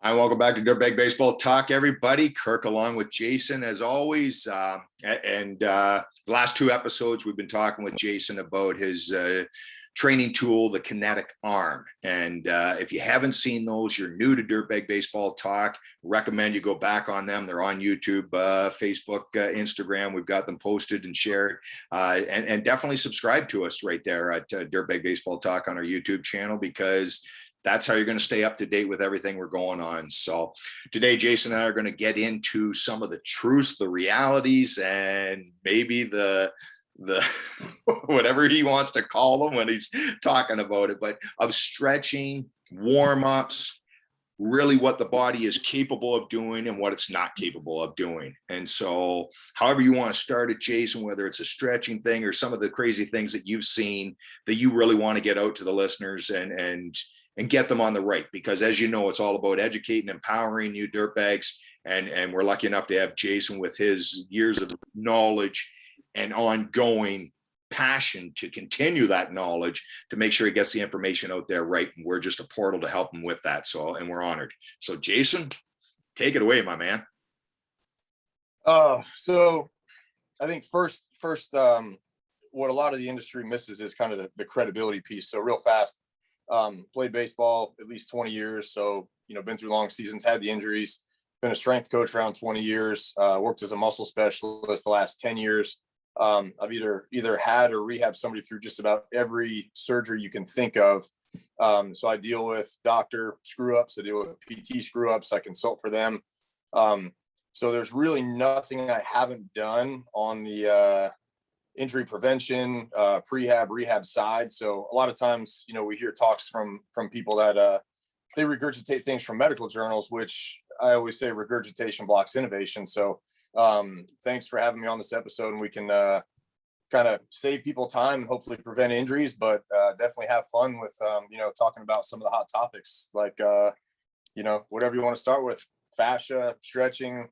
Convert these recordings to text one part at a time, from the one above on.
Hi, welcome back to Dirtbag Baseball Talk, everybody. Kirk along with Jason, as always. The last two episodes, we've been talking with Jason about his training tool, the Kinetic Arm. And if you haven't seen those, you're new to Dirtbag Baseball Talk, recommend you go back on them. They're on YouTube, Facebook, Instagram. We've got them posted and shared. And definitely subscribe to us right there at Dirtbag Baseball Talk on our YouTube channel, because that's how you're going to stay up to date with everything we're going on. So today, Jason and I are going to get into some of the truths, the realities, and maybe the whatever he wants to call them when he's talking about it, but of stretching, warm-ups, really what the body is capable of doing and what it's not capable of doing. And so however you want to start it, Jason, whether it's a stretching thing or some of the crazy things that you've seen that you really want to get out to the listeners and get them on the right, because as you know, it's all about educating, empowering you dirtbags. And we're lucky enough to have Jason with his years of knowledge and ongoing passion to continue that knowledge to make sure he gets the information out there right. And we're just a portal to help him with that. So, and we're honored. So Jason, take it away, my man. So I think first, what a lot of the industry misses is kind of the credibility piece. So real fast, played baseball at least 20 years. So, been through long seasons, had the injuries, been a strength coach around 20 years, worked as a muscle specialist the last 10 years. I've either had or rehabbed somebody through just about every surgery you can think of. So I deal with doctor screw ups, I deal with PT screw ups, I consult for them. So there's really nothing I haven't done on the, injury prevention, rehab side. So a lot of times, we hear talks from people that they regurgitate things from medical journals, which I always say regurgitation blocks innovation. So thanks for having me on this episode, and we can kind of save people time and hopefully prevent injuries, but definitely have fun with talking about some of the hot topics, like whatever you want to start with: fascia, stretching,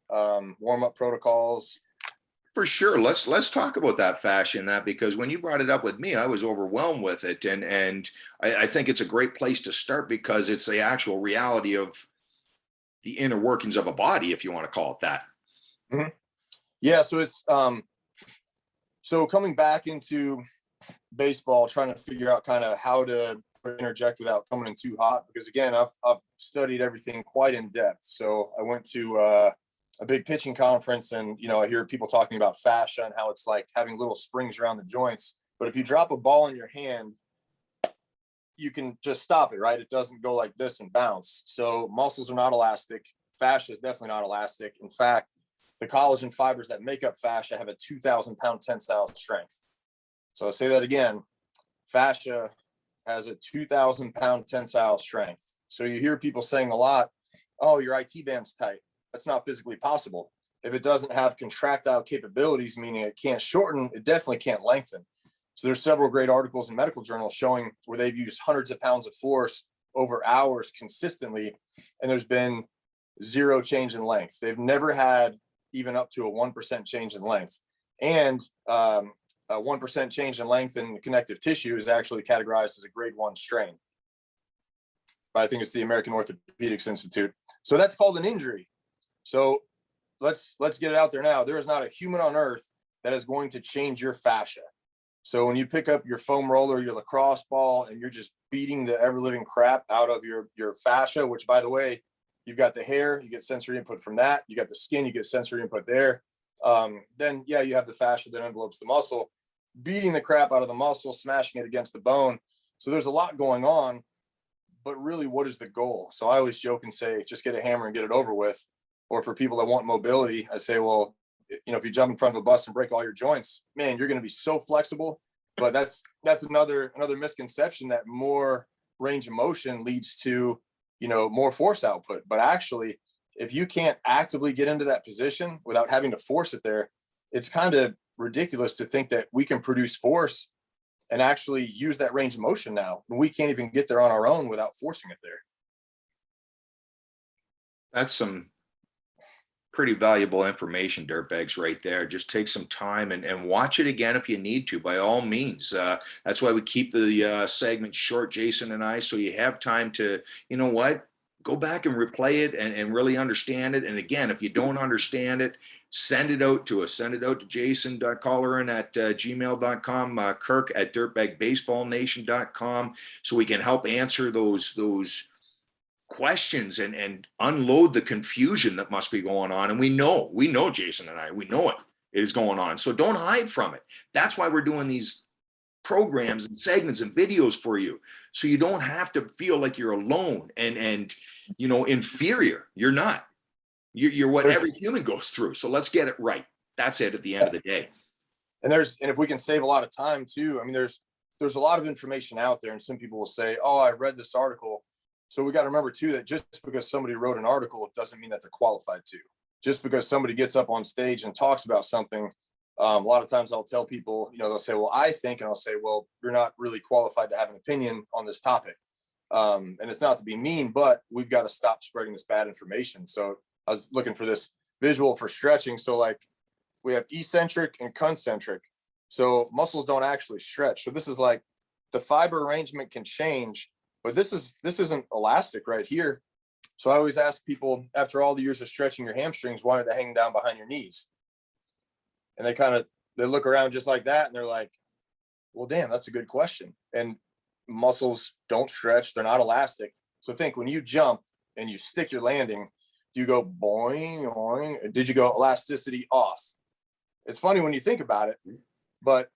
warm-up protocols. For sure. Let's talk about that fascia and that, because when you brought it up with me, I was overwhelmed with it. And I think it's a great place to start, because it's the actual reality of the inner workings of a body, if you want to call it that. Mm-hmm. Yeah. So it's, so coming back into baseball, trying to figure out kind of how to interject without coming in too hot, because again, I've studied everything quite in depth. So I went to, a big pitching conference, and I hear people talking about fascia and how it's like having little springs around the joints. But if you drop a ball in your hand, you can just stop it, right? It doesn't go like this and bounce. So muscles are not elastic. Fascia is definitely not elastic. In fact, the collagen fibers that make up fascia have a 2,000-pound tensile strength. So I'll say that again: fascia has a 2,000-pound tensile strength. So you hear people saying a lot, "Oh, your IT band's tight." That's not physically possible. If it doesn't have contractile capabilities, meaning it can't shorten, it definitely can't lengthen. So there's several great articles in medical journals showing where they've used hundreds of pounds of force over hours consistently, and there's been zero change in length. They've never had even up to a 1% change in length. And a 1% change in length in connective tissue is actually categorized as a grade 1 strain. I think it's the American Orthopedics Institute. So that's called an injury. So let's get it out there now. There is not a human on earth that is going to change your fascia. So when you pick up your foam roller, your lacrosse ball, and you're just beating the ever living crap out of your fascia, which, by the way, you've got the hair, you get sensory input from that. You got the skin, you get sensory input there. Then yeah, you have the fascia that envelopes the muscle, beating the crap out of the muscle, smashing it against the bone. So there's a lot going on, but really, what is the goal? So I always joke and say, just get a hammer and get it over with. Or for people that want mobility, I say, well, if you jump in front of a bus and break all your joints, man, you're going to be so flexible. But that's another misconception, that more range of motion leads to, more force output. But actually, if you can't actively get into that position without having to force it there, it's kind of ridiculous to think that we can produce force and actually use that range of motion now. We can't even get there on our own without forcing it there. That's some pretty valuable information, dirtbags, right there. Just take some time and watch it again if you need to, by all means. That's why we keep the segment short, Jason and I, so you have time to, go back and replay it and really understand it. And again, if you don't understand it, send it out to us. Send it out to Jason.Colleran at gmail.com, Kirk at dirtbagbaseballnation.com, so we can help answer those questions and unload the confusion that must be going on. And we know Jason and I, we know it is going on. So don't hide from it. That's why we're doing these programs and segments and videos for you, so you don't have to feel like you're alone and inferior. You're not. You're what every human goes through. So let's get it right. That's it at the end of the day. And if we can save a lot of time too, I mean, there's a lot of information out there, and some people will say, oh, I read this article. So we got to remember too, that just because somebody wrote an article, it doesn't mean that they're qualified to. Just because somebody gets up on stage and talks about something, a lot of times I'll tell people, they'll say, well, I think, and I'll say, well, you're not really qualified to have an opinion on this topic. And it's not to be mean, but we've got to stop spreading this bad information. So I was looking for this visual for stretching. So like we have eccentric and concentric. So muscles don't actually stretch. So this is like the fiber arrangement can change, but this isn't elastic right here. So I always ask people, after all the years of stretching your hamstrings, why are they hanging down behind your knees? And they look around just like that, and they're like, well, damn, that's a good question. And muscles don't stretch. They're not elastic. So think, when you jump and you stick your landing, do you go boing, boing? Or did you go elasticity off? It's funny when you think about it, but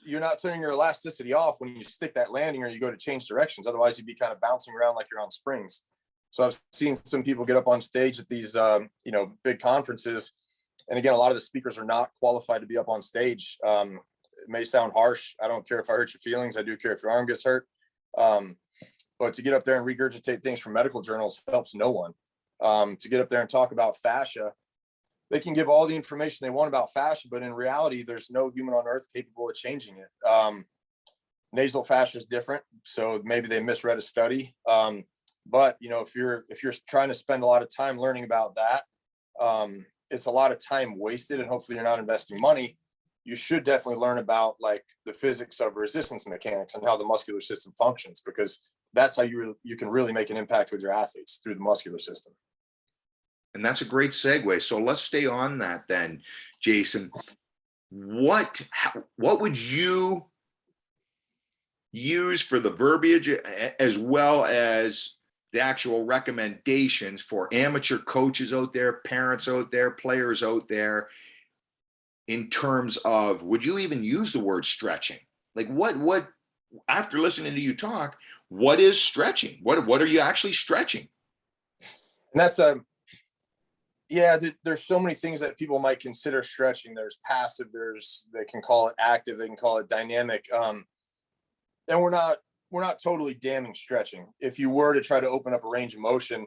you're not turning your elasticity off when you stick that landing or you go to change directions. Otherwise, you'd be kind of bouncing around like you're on springs. So I've seen some people get up on stage at these, big conferences. And again, a lot of the speakers are not qualified to be up on stage. It may sound harsh. I don't care if I hurt your feelings. I do care if your arm gets hurt. But to get up there and regurgitate things from medical journals helps no one. To get up there and talk about fascia, they can give all the information they want about fascia, but in reality, there's no human on earth capable of changing it. Nasal fascia is different, so maybe they misread a study. But if you're trying to spend a lot of time learning about that, it's a lot of time wasted, and hopefully you're not investing money. You should definitely learn about like the physics of resistance mechanics and how the muscular system functions, because that's how you can really make an impact with your athletes, through the muscular system. And that's a great segue. So let's stay on that then, Jason. What would you use for the verbiage, as well as the actual recommendations for amateur coaches out there, parents out there, players out there, in terms of, would you even use the word stretching? Like what after listening to you talk, what is stretching? What are you actually stretching? And that's there's so many things that people might consider stretching. There's passive, they can call it active, they can call it dynamic. And we're not totally damning stretching. If you were to try to open up a range of motion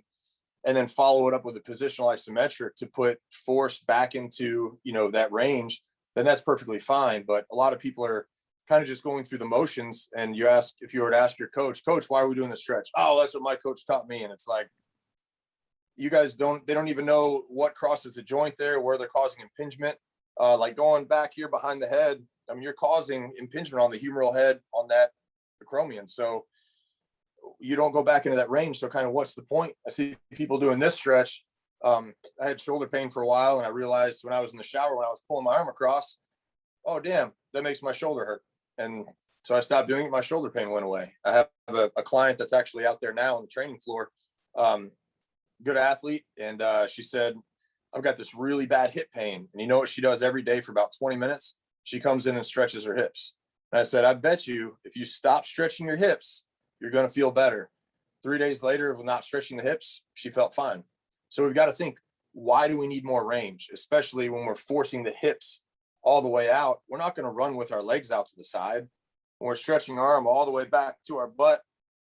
and then follow it up with a positional isometric to put force back into, that range, then that's perfectly fine. But a lot of people are kind of just going through the motions. And if you were to ask your coach, why are we doing the stretch? Oh, that's what my coach taught me. And it's like, you guys they don't even know what crosses the joint there, where they're causing impingement. Like going back here behind the head, I mean, you're causing impingement on the humeral head on that acromion. So you don't go back into that range. So kind of what's the point? I see people doing this stretch. I had shoulder pain for a while, and I realized when I was in the shower, when I was pulling my arm across, oh, damn, that makes my shoulder hurt. And so I stopped doing it. My shoulder pain went away. I have a client that's actually out there now on the training floor, good athlete. And she said, I've got this really bad hip pain. And you know what she does every day for about 20 minutes? She comes in and stretches her hips. And I said, I bet you if you stop stretching your hips, you're going to feel better. 3 days later, with not stretching the hips, she felt fine. So we've got to think, why do we need more range? Especially when we're forcing the hips all the way out. We're not going to run with our legs out to the side. When we're stretching our arm all the way back to our butt,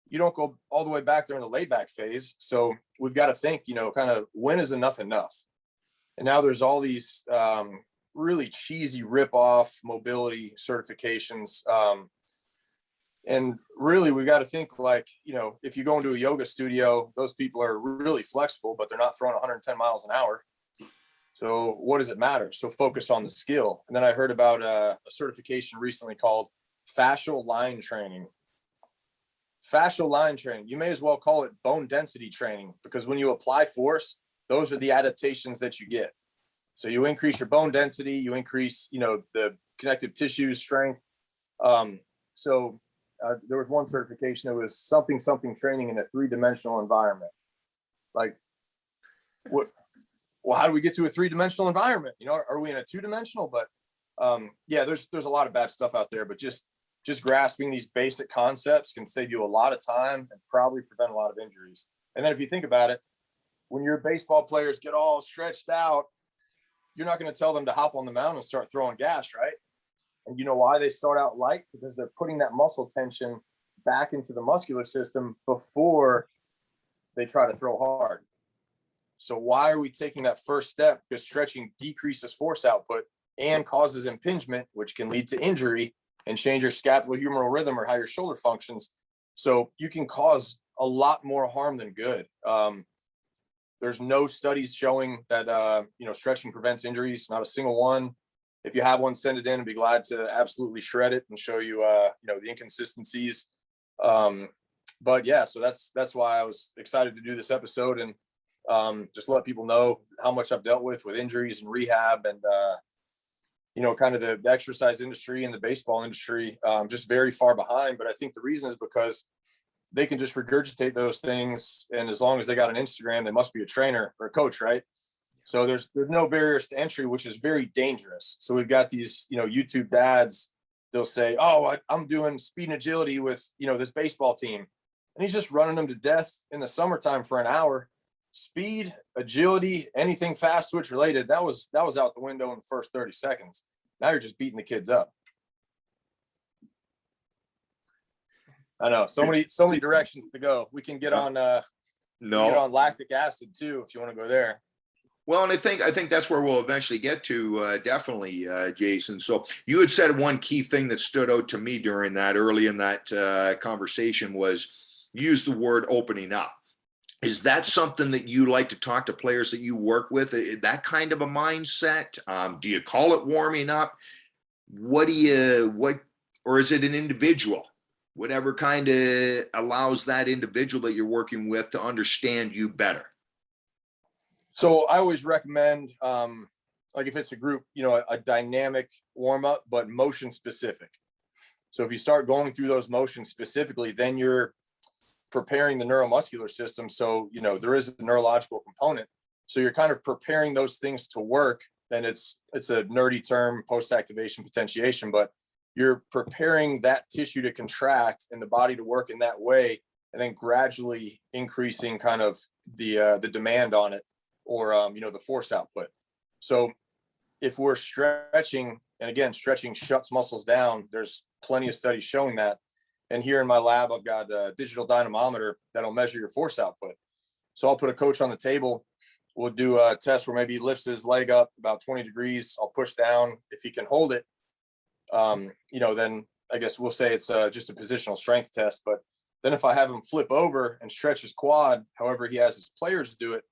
you don't go all the way back there in the laid back phase. So we've got to think, kind of, when is enough enough? And now there's all these really cheesy rip-off mobility certifications. And really, we got to think like, if you go into a yoga studio, those people are really flexible, but they're not throwing 110 miles an hour. So what does it matter? So focus on the skill. And then I heard about a certification recently called Fascial line training. Fascial line training, you may as well call it bone density training, because when you apply force, those are the adaptations that you get. So you increase your bone density, you increase, the connective tissue strength. There was one certification that was something training in a 3-dimensional environment. Like, what? Well, how do we get to a 3-dimensional environment? Are we in a 2-dimensional? But there's a lot of bad stuff out there. But just grasping these basic concepts can save you a lot of time and probably prevent a lot of injuries. And then if you think about it, when your baseball players get all stretched out, you're not going to tell them to hop on the mound and start throwing gas, right? And you know why they start out light? Because they're putting that muscle tension back into the muscular system before they try to throw hard. So why are we taking that first step? Because stretching decreases force output and causes impingement, which can lead to injury and change your scapulohumeral rhythm or how your shoulder functions. So you can cause a lot more harm than good. There's no studies showing that, stretching prevents injuries, not a single one. If you have one, send it in and be glad to absolutely shred it and show you, the inconsistencies. So that's why I was excited to do this episode and just let people know how much I've dealt with injuries and rehab and, kind of the exercise industry and the baseball industry, just very far behind. But I think the reason is because they can just regurgitate those things. And as long as they got an Instagram, they must be a trainer or a coach, right? So there's no barriers to entry, which is very dangerous. So we've got these, YouTube dads, they'll say, oh, I'm doing speed and agility with, this baseball team. And he's just running them to death in the summertime for an hour. Speed, agility, anything fast twitch related, that was out the window in the first 30 seconds. Now you're just beating the kids up. I know, so many directions to go. We can get on get on lactic acid too, if you want to go there. Well, and I think that's where we'll eventually get to, definitely, Jason. So you had said one key thing that stood out to me during that early in that conversation was use the word opening up. Is that something that you like to talk to players that you work with? That kind of a mindset? Do you call it warming up? Or is it an individual? Whatever kind of allows that individual that you're working with to understand you better. So I always recommend, like if it's a group, a dynamic warm up, but motion specific. So if you start going through those motions specifically, then you're preparing the neuromuscular system. So, there is a neurological component. So you're kind of preparing those things to work. And it's a nerdy term, post-activation potentiation, but you're preparing that tissue to contract and the body to work in that way, and then gradually increasing kind of the demand on it, or the force output. So if we're stretching, and again, stretching shuts muscles down, there's plenty of studies showing that. And here in my lab, I've got a digital dynamometer that'll measure your force output. So I'll put a coach on the table. We'll do a test where maybe he lifts his leg up about 20 degrees. I'll push down. If he can hold it, then I guess we'll say it's just a positional strength test. But then if I have him flip over and stretch his quad, however he has his players do it,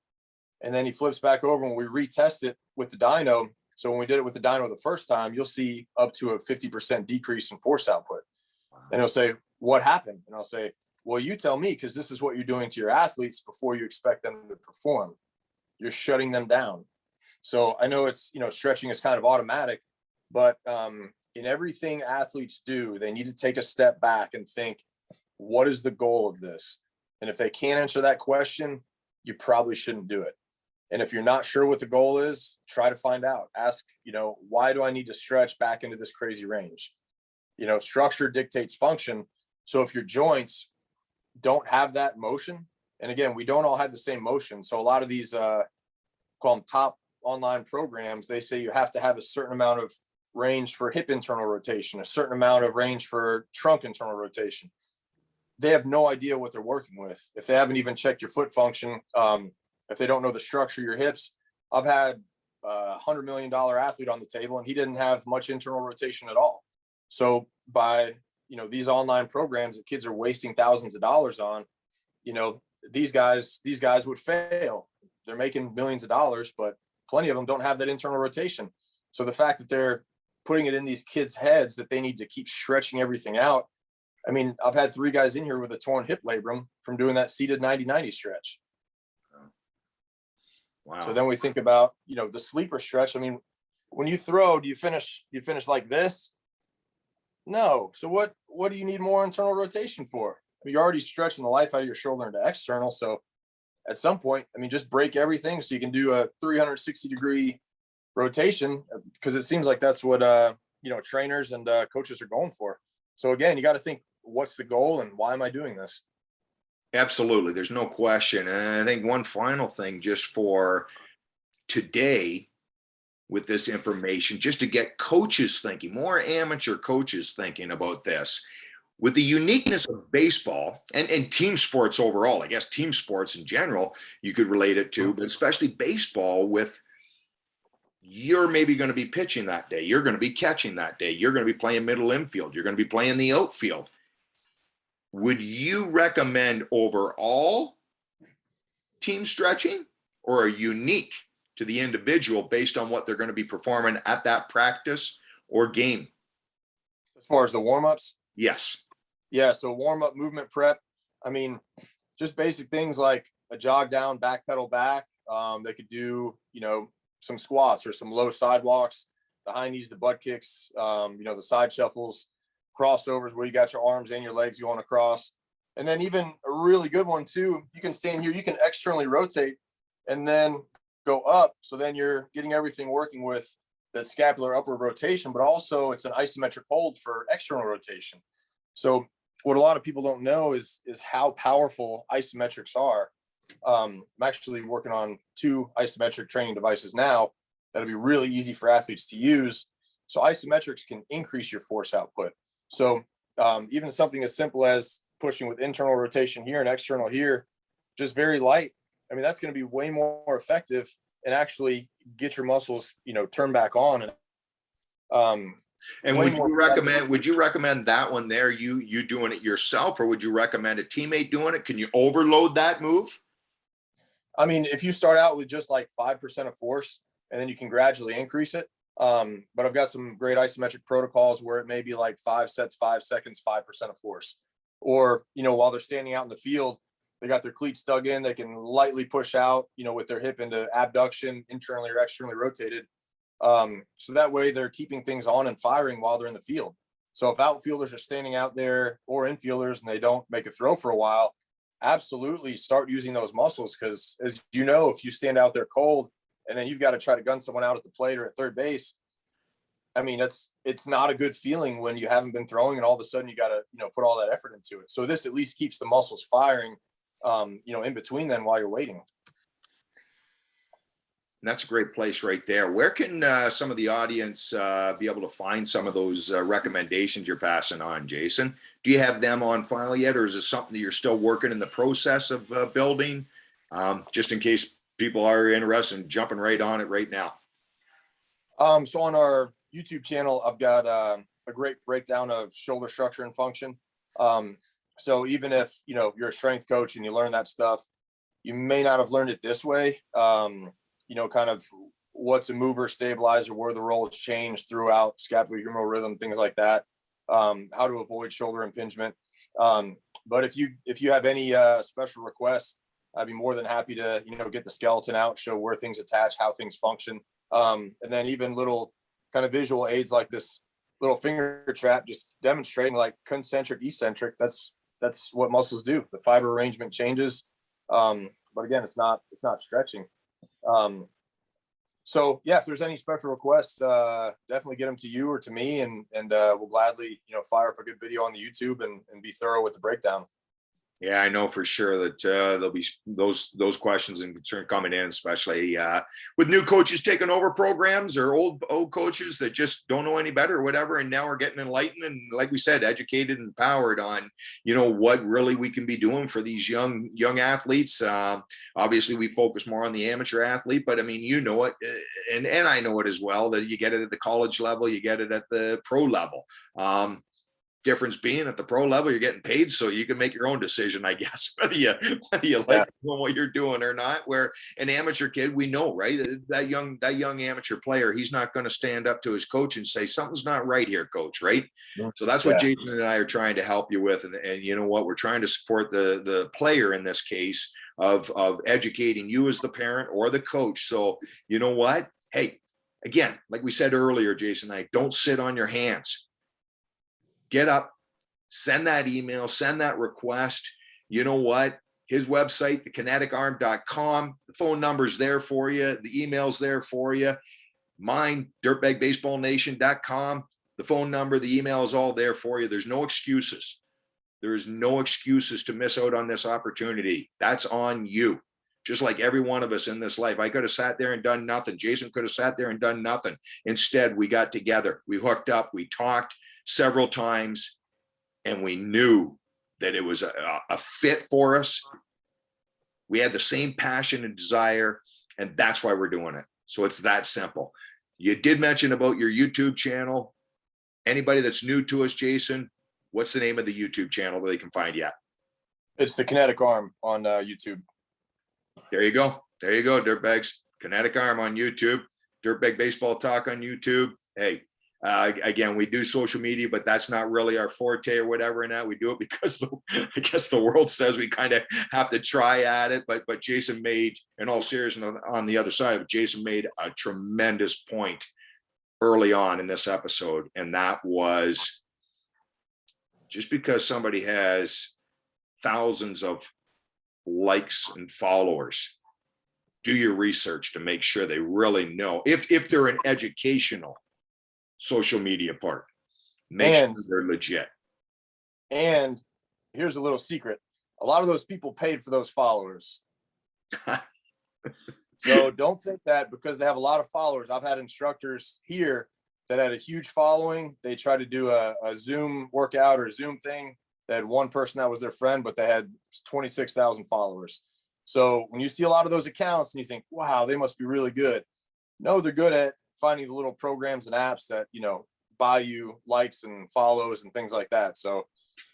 and then he flips back over and we retest it with the dyno. So when we did it with the dyno the first time, you'll see up to a 50% decrease in force output. Wow. And he'll say, what happened? And I'll say, well, you tell me, because this is what you're doing to your athletes before you expect them to perform. You're shutting them down. So I know it's, stretching is kind of automatic, but in everything athletes do, they need to take a step back and think, what is the goal of this? And if they can't answer that question, you probably shouldn't do it. And if you're not sure what the goal is, try to find out. Ask, why do I need to stretch back into this crazy range? Structure dictates function. So if your joints don't have that motion, and again, we don't all have the same motion. So a lot of these call them top online programs, they say you have to have a certain amount of range for hip internal rotation, a certain amount of range for trunk internal rotation. They have no idea what they're working with. If they haven't even checked your foot function, if they don't know the structure of your hips. I've had a $100 million athlete on the table and he didn't have much internal rotation at all. So by, these online programs that kids are wasting thousands of dollars on, these guys would fail. They're making millions of dollars, but plenty of them don't have that internal rotation. So the fact that they're putting it in these kids' heads that they need to keep stretching everything out, I mean, I've had 3 guys in here with a torn hip labrum from doing that seated 90-90 stretch. Wow. So then we think about, the sleeper stretch. I mean, when you throw, do you finish like this? No. So what do you need more internal rotation for? I mean, you're already stretching the life out of your shoulder into external. So at some point, I mean, just break everything so you can do a 360-degree rotation, because it seems like that's what, trainers and coaches are going for. So again, you got to think, what's the goal and why am I doing this? Absolutely. There's no question. And I think one final thing just for today with this information, just to get coaches thinking, more amateur coaches thinking about this. With the uniqueness of baseball and team sports overall, I guess team sports in general, you could relate it to, but especially baseball, with you're maybe going to be pitching that day, you're going to be catching that day, you're going to be playing middle infield, you're going to be playing the outfield. Would you recommend overall team stretching, or a unique to the individual based on what they're going to be performing at that practice or game? As far as the warm-ups? Yes. Yeah. So warm-up, movement prep. I mean, just basic things like a jog down, back pedal back. They could do, some squats or some low sidewalks, the high knees, the butt kicks, the side shuffles, crossovers where you got your arms and your legs going across. And then even a really good one too, you can stand here, you can externally rotate and then go up. So then you're getting everything working with that scapular upward rotation, but also it's an isometric hold for external rotation. So what a lot of people don't know is how powerful isometrics are. I'm actually working on 2 isometric training devices now that'll be really easy for athletes to use. So isometrics can increase your force output. So even something as simple as pushing with internal rotation here and external here, just very light. I mean, that's going to be way more effective and actually get your muscles, turn back on. And would you recommend that one there, you doing it yourself, or would you recommend a teammate doing it? Can you overload that move? I mean, if you start out with just like 5% of force and then you can gradually increase it. But I've got some great isometric protocols where it may be like 5 sets, 5 seconds, 5% of force. Or, while they're standing out in the field, they got their cleats dug in, they can lightly push out, with their hip into abduction, internally or externally rotated. So that way they're keeping things on and firing while they're in the field. So if outfielders are standing out there or infielders and they don't make a throw for a while, absolutely start using those muscles. Because as you know, if you stand out there cold and then you've got to try to gun someone out at the plate or at third base, I mean, it's not a good feeling when you haven't been throwing and all of a sudden you got to, put all that effort into it. So this at least keeps the muscles firing, in between then while you're waiting. And that's a great place right there. Where can some of the audience be able to find some of those recommendations you're passing on, Jason? Do you have them on file yet, or is it something that you're still working in the process of building? Just in case people are interested in jumping right on it right now. So on our YouTube channel, I've got a great breakdown of shoulder structure and function. So even if, you're a strength coach and you learn that stuff, you may not have learned it this way. Kind of what's a mover, stabilizer, where the role has changed throughout scapulohumeral rhythm, things like that. How to avoid shoulder impingement. But if you have any special requests, I'd be more than happy to, get the skeleton out, show where things attach, how things function. And then even little kind of visual aids like this little finger trap, just demonstrating like concentric, eccentric. That's what muscles do. The fiber arrangement changes. But again, it's not stretching. So yeah, if there's any special requests, definitely get them to you or to me, and we'll gladly, fire up a good video on the YouTube and be thorough with the breakdown. Yeah, I know for sure that there'll be those questions and concern coming in, especially with new coaches taking over programs, or old coaches that just don't know any better or whatever, and now we're getting enlightened and, like we said, educated and empowered on what really we can be doing for these young athletes. Obviously, we focus more on the amateur athlete, but I mean, it, and I know it as well, that you get it at the college level, you get it at the pro level. Difference being at the pro level, you're getting paid, so you can make your own decision, I guess, whether you like doing what you're doing or not. Where an amateur kid, we know, right? That young amateur player, he's not going to stand up to his coach and say something's not right here, coach. Right? So that's what Jason and I are trying to help you with, and you know what? We're trying to support the player in this case of educating you as the parent or the coach. So you know what? Hey, again, like we said earlier, Jason and I, don't sit on your hands. Get up, send that email, send that request. You know what? His website, thekинeticarm.com, the phone number's there for you. The email's there for you. Mine, dirtbagbaseballnation.com, the phone number, the email is all there for you. There's no excuses. There is no excuses to miss out on this opportunity. That's on you. Just like every one of us in this life. I could have sat there and done nothing. Jason could have sat there and done nothing. Instead, we got together. We hooked up. We talked several times, and we knew that it was a fit for us. We had the same passion and desire, and that's why we're doing it. So it's that simple. You did mention about your YouTube channel. Anybody that's new to us, Jason, what's the name of the YouTube channel that they can find you at? It's the Kinetic Arm on YouTube. There you go. There you go, Dirtbags. Kinetic Arm on YouTube. Dirtbag Baseball Talk on YouTube. Hey, again, we do social media, but that's not really our forte or whatever. And that we do it because I guess the world says we kind of have to try at it. But Jason made, in all seriousness, on the other side of it, Jason made a tremendous point early on in this episode, and that was just because somebody has thousands of likes and followers, do your research to make sure they really know if they're an educational social media part, make sure they're legit. And here's a little secret: a lot of those people paid for those followers. So don't think that because they have a lot of followers. I've had instructors here that had a huge following. They tried to do a Zoom workout or a Zoom thing. They had one person that was their friend, but they had 26,000 followers. So when you see a lot of those accounts and you think, wow, they must be really good. No, they're good at finding the little programs and apps that, you know, buy you likes and follows and things like that. So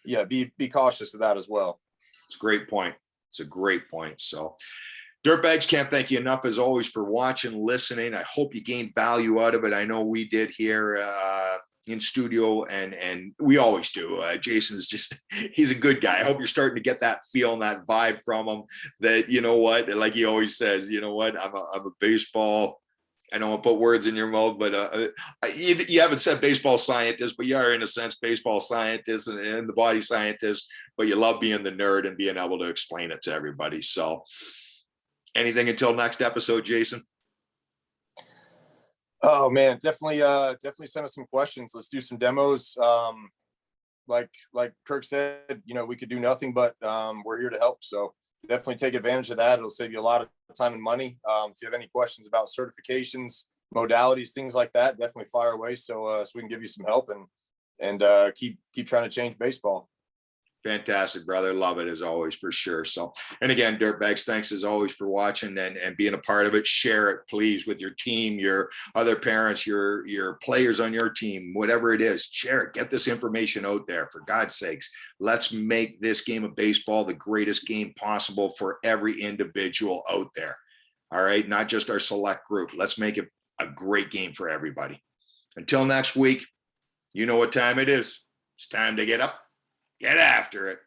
yeah, be cautious of that as well. It's a great point. It's a great point. So Dirtbags, can't thank you enough as always for watching, listening. I hope you gained value out of it. I know we did here in studio, and we always do. Jason's just, he's a good guy. I hope you're starting to get that feel and that vibe from him that, you know what, like he always says, you know what, I'm a baseball, I don't want to put words in your mouth, but you haven't said baseball scientist, but you are in a sense baseball scientist and the body scientist, but you love being the nerd and being able to explain it to everybody. So anything until next episode, Jason? Oh man, definitely send us some questions. Let's do some demos. Like Kirk said, you know, we could do nothing, but we're here to help. So definitely take advantage of that. It'll save you a lot of time and money. If you have any questions about certifications, modalities, things like that, definitely fire away so we can give you some help and keep trying to change baseball. Fantastic, brother. Love it as always, for sure. So, and again, Dirtbags, thanks as always for watching and being a part of it. Share it, please, with your team, your other parents, your players on your team, whatever it is. Share it. Get this information out there, for God's sakes. Let's make this game of baseball the greatest game possible for every individual out there. All right, not just our select group. Let's make it a great game for everybody. Until next week, you know what time it is. It's time to get up, get after it,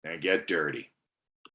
and get dirty.